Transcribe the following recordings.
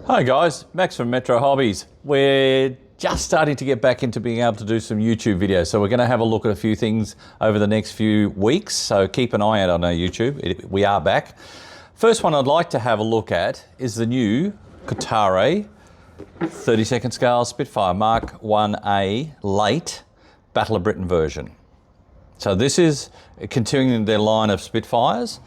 Hi guys, Max from Metro Hobbies. We're just starting to get back into being able to do some YouTube videos. So we're going to have a look at a few things over the next few weeks. So keep an eye out on our YouTube. We are back. First one I'd like to have a look at is the new Kotare 32nd scale Spitfire Mk.Ia late Battle of Britain version. So this is continuing their line of Spitfires.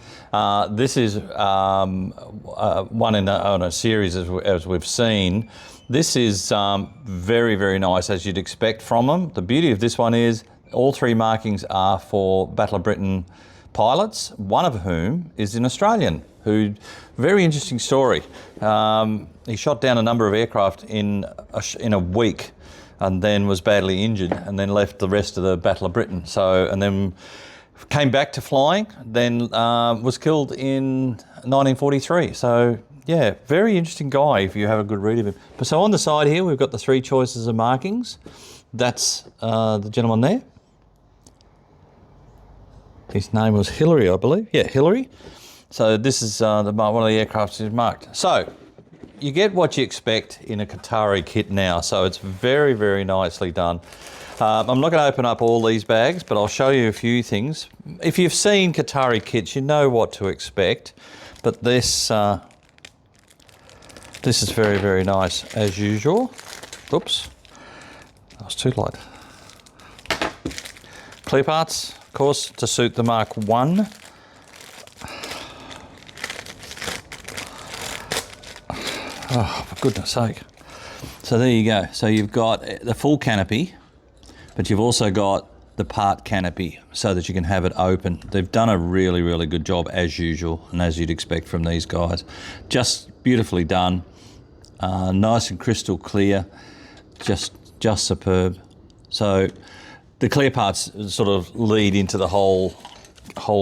This is one in a series as we've seen. This is very, very nice as you'd expect from them. The beauty of this one is all three markings are for Battle of Britain pilots, one of whom is an Australian who, very interesting story. He shot down a number of aircraft in a week and then was badly injured and then left the rest of the Battle of Britain. And then came back to flying, then was killed in 1943. So yeah, very interesting guy if you have a good read of him. So on the side here, we've got the three choices of markings. That's the gentleman there. His name was Hillary, I believe. Yeah, Hillary. So this is one of the aircraft is marked. So you get what you expect in a Kotare kit now, so it's very, very nicely done. I'm not going to open up all these bags, but I'll show you a few things. If you've seen Kotare kits, you know what to expect, but this is very, very nice as usual. Oops, that was too light. Clear parts, of course, to suit the Mark 1. Oh, for goodness sake. So there you go. So you've got the full canopy, but you've also got the part canopy so that you can have it open. They've done a really, really good job as usual and as you'd expect from these guys. Just beautifully done, nice and crystal clear, just superb. So the clear parts sort of lead into the whole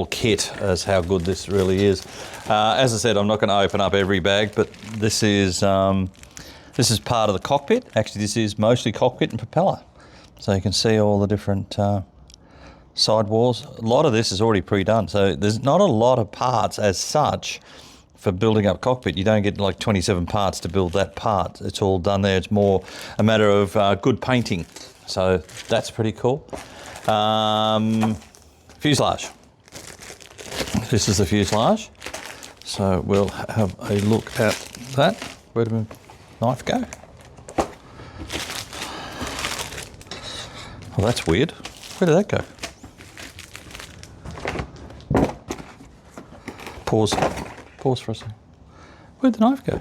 kit as how good this really is. As I said, I'm not going to open up every bag, but this is part of the cockpit. Actually, this is mostly cockpit and propeller. So you can see all the different side walls. A lot of this is already pre-done, so there's not a lot of parts as such for building up cockpit. You don't get like 27 parts to build that part. It's all done there. It's more a matter of good painting. So that's pretty cool. Fuselage. This is the fuselage. So we'll have a look at that. Where did my knife go? Well, that's weird. Where did that go? Pause for a second. Where'd the knife go?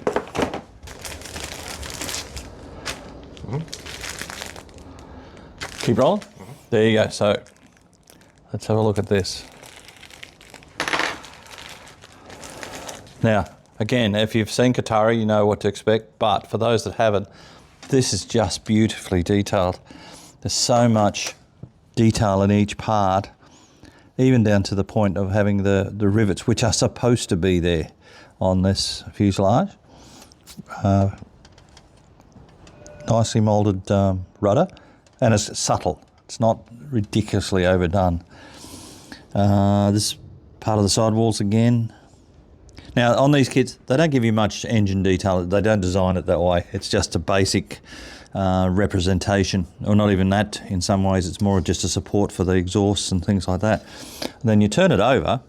Keep rolling. There you go. So let's have a look at this. Now, again, if you've seen Kotare, you know what to expect, but for those that haven't, this is just beautifully detailed. There's so much detail in each part, even down to the point of having the rivets, which are supposed to be there on this fuselage. Nicely moulded rudder, and it's subtle. It's not ridiculously overdone. This part of the sidewalls again. Now, on these kits, they don't give you much engine detail. They don't design it that way. It's just a basic representation, or not even that in some ways. It's more just a support for the exhausts and things like that. And then you turn it over,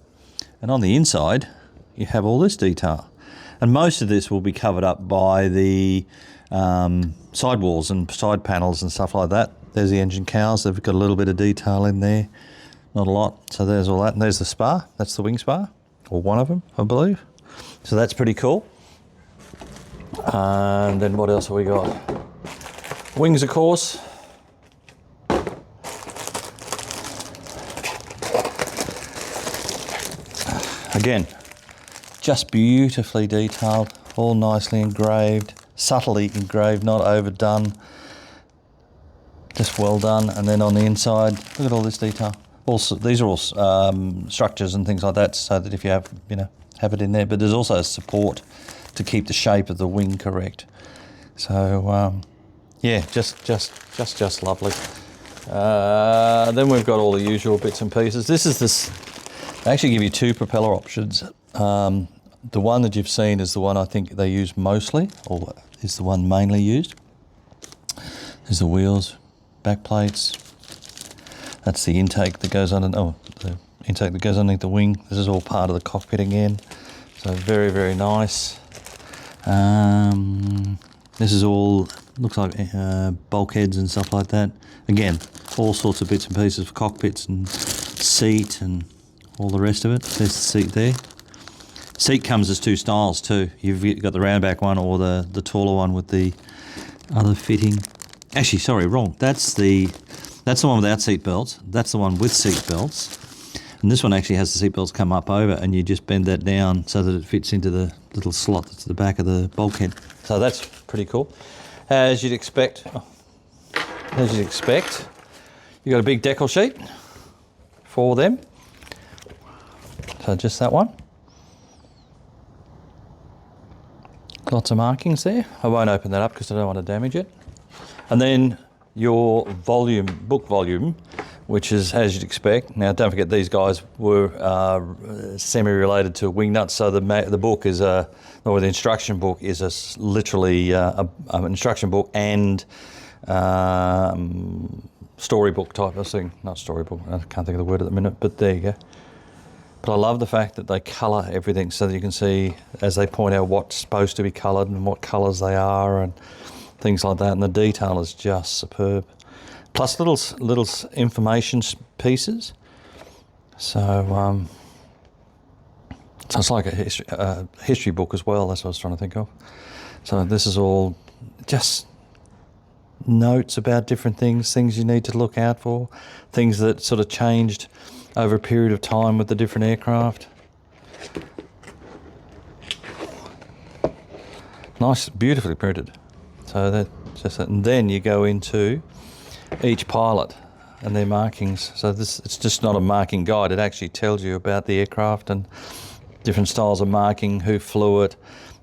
and on the inside, you have all this detail. And most of this will be covered up by the sidewalls and side panels and stuff like that. There's the engine cowls. They've got a little bit of detail in there. Not a lot. So there's all that. And there's the spar. That's the wing spar, or one of them, I believe. So that's pretty cool. And then what else have we got? Wings, of course. Again, just beautifully detailed, all nicely engraved, subtly engraved, not overdone. Just well done. And then on the inside, look at all this detail. Also, these are all structures and things like that, so that if you have, have it in there. But there's also support to keep the shape of the wing correct. So yeah, just lovely. Then we've got all the usual bits and pieces. They actually give you two propeller options. the one that you've seen is the one I think they use mostly, or is the one mainly used. There's the wheels, back plates. That's the intake that goes under. Oh, the intake that goes underneath the wing. This is all part of the cockpit again. So very, very nice. This is all, looks like bulkheads and stuff like that. Again, all sorts of bits and pieces for cockpits and seat and all the rest of it. There's the seat there. Seat comes as two styles too. You've got the round back one or the taller one with the other fitting. Actually, sorry, wrong. That's the one without seat belts. That's the one with seat belts. And this one actually has the seat belts come up over, and you just bend that down so that it fits into the little slot that's at the back of the bulkhead. So that's pretty cool. As you'd expect, you've got a big decal sheet for them. So just that one. Lots of markings there. I won't open that up because I don't want to damage it. And then your book volume, which is as you'd expect. Now, don't forget these guys were semi-related to wing nuts, so the book is or the instruction book is literally an instruction book and storybook type of thing. Not storybook. I can't think of the word at the minute, but there you go. But I love the fact that they colour everything so that you can see, as they point out, what's supposed to be coloured and what colours they are and things like that. And the detail is just superb. Plus little information pieces. So it's like a history book as well. That's what I was trying to think of. So this is all just notes about different things you need to look out for, things that sort of changed over a period of time with the different aircraft. Nice, beautifully printed. So that's just it. And then you go into each pilot and their markings. So it's just not a marking guide. It actually tells you about the aircraft and different styles of marking, who flew it,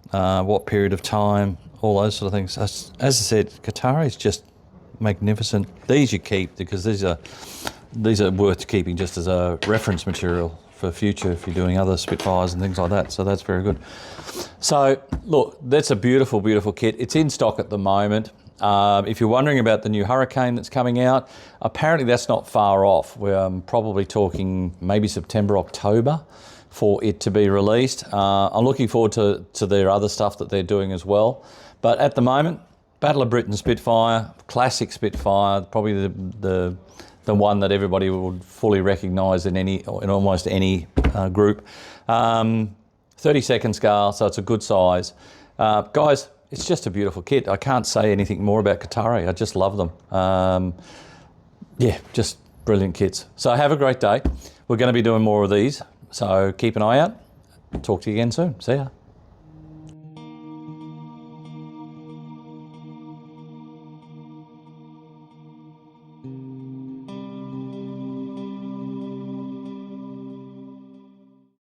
what period of time, all those sort of things. As I said, Kotare is just magnificent. These you keep because these are worth keeping just as a reference material for future if you're doing other Spitfires and things like that. So that's very good. So look, that's a beautiful, beautiful kit. It's in stock at the moment. If you're wondering about the new Hurricane that's coming out, apparently that's not far off. We're probably talking maybe September, October for it to be released. I'm looking forward to their other stuff that they're doing as well. But at the moment, Battle of Britain Spitfire, classic Spitfire, probably the one that everybody would fully recognise in almost any group. 32nd scale, so it's a good size. Guys, it's just a beautiful kit. I can't say anything more about Kotare. I just love them. Yeah, just brilliant kits. So have a great day. We're going to be doing more of these, so keep an eye out. Talk to you again soon. See ya.